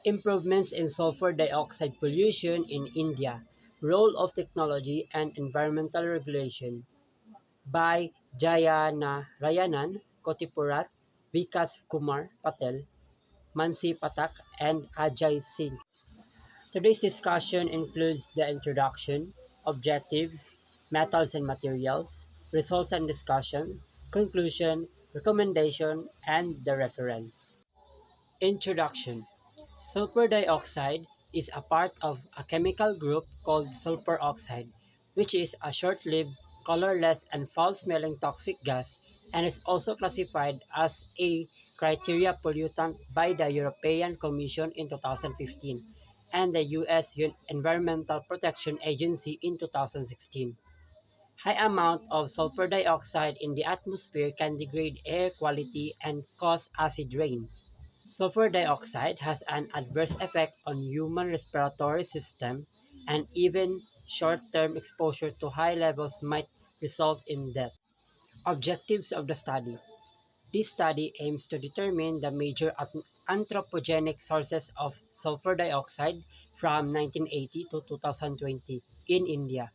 Improvements in sulfur dioxide pollution in India, Role of Technology and Environmental Regulation by Jayanarayanan, Kuttippurath, Vikas KumarPatel, Mansi and Ajay Singh. Today's discussion includes the introduction, objectives, methods and materials, results and discussion, conclusion, recommendation, and the reference. Introduction. Sulfur dioxide is a part of a chemical group called sulfur oxide, which is a short-lived, colorless, and foul-smelling toxic gas and is also classified as a criteria pollutant by the European Commission in 2015 and the U.S. Environmental Protection Agency in 2016. High amount of sulfur dioxide in the atmosphere can degrade air quality and cause acid rain. Sulfur dioxide has an adverse effect on human respiratory system, and even short-term exposure to high levels might result in death. Objectives of the study. This study aims to determine the major anthropogenic sources of sulfur dioxide from 1980 to 2020 in India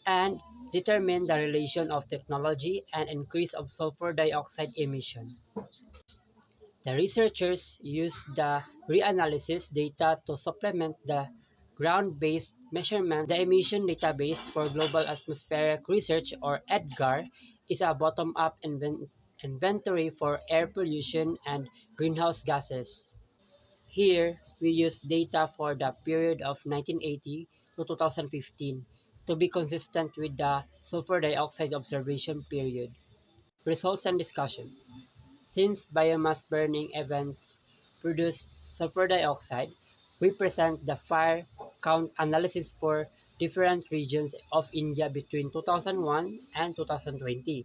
and determine the relation of technology and increase of sulfur dioxide emission. The researchers used the reanalysis data to supplement the ground-based measurement. The Emission Database for Global Atmospheric Research, or EDGAR, is a bottom-up inventory for air pollution and greenhouse gases. Here, we use data for the period of 1980 to 2015 to be consistent with the sulfur dioxide observation period. Results and discussion. Since biomass burning events produce sulfur dioxide, we present the fire count analysis for different regions of India between 2001 and 2020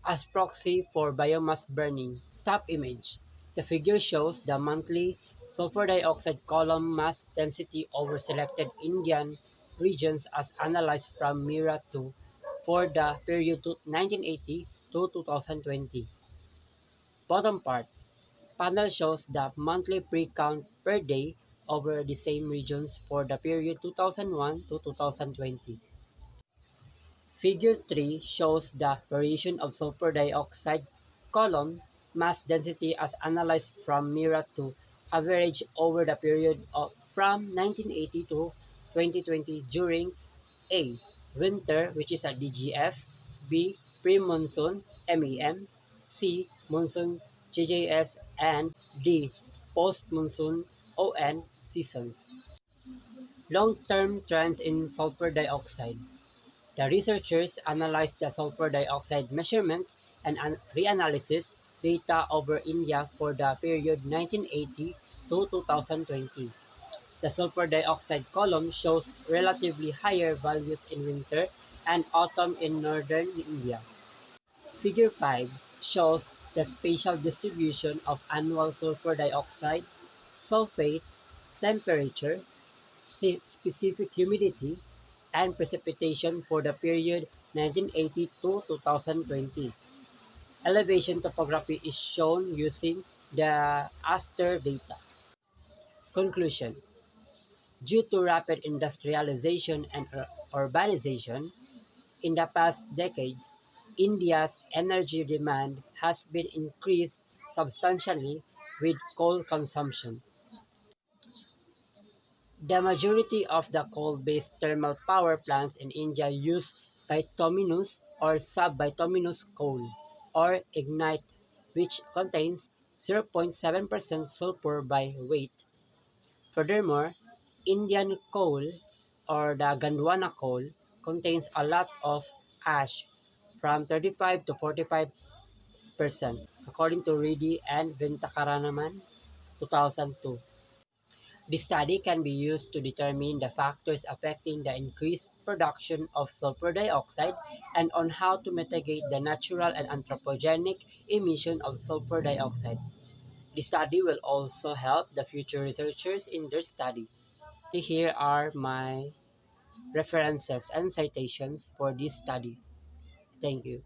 as proxy for biomass burning. Top image. The figure shows the monthly sulfur dioxide column mass density over selected Indian regions as analyzed from MIRA-2 for the period 1980 to 2020. Bottom part. Panel shows the monthly pre-count per day over the same regions for the period 2001 to 2020. Figure 3 shows the variation of sulfur dioxide column mass density as analyzed from MIRA-2 average over the period from 1980 to 2020 during A. Winter, which is a DGF, B. Pre-monsoon, MEM, C. Monsoon, GJS, and D. Post-monsoon, ON, seasons. Long-term trends in sulfur dioxide. The researchers analyzed the sulfur dioxide measurements and reanalysis data over India for the period 1980 to 2020. The sulfur dioxide column shows relatively higher values in winter and autumn in northern India. Figure 5 shows the spatial distribution of annual sulfur dioxide, sulfate, temperature, specific humidity, and precipitation for the period 1980 to 2020. Elevation topography is shown using the ASTER data. Conclusion. Due to rapid industrialization and urbanization in the past decades, India's energy demand has been increased substantially with coal consumption. The majority of the coal-based thermal power plants in India use bituminous or sub-bituminous coal, or ignite, which contains 0.7% sulfur by weight. Furthermore, Indian coal, or the Gondwana coal, contains a lot of ash, from 35 to 45%, according to Reddy and Venkataramanan, 2002. This study can be used to determine the factors affecting the increased production of sulfur dioxide and on how to mitigate the natural and anthropogenic emission of sulfur dioxide. The study will also help the future researchers in their study. Here are my references and citations for this study. Thank you.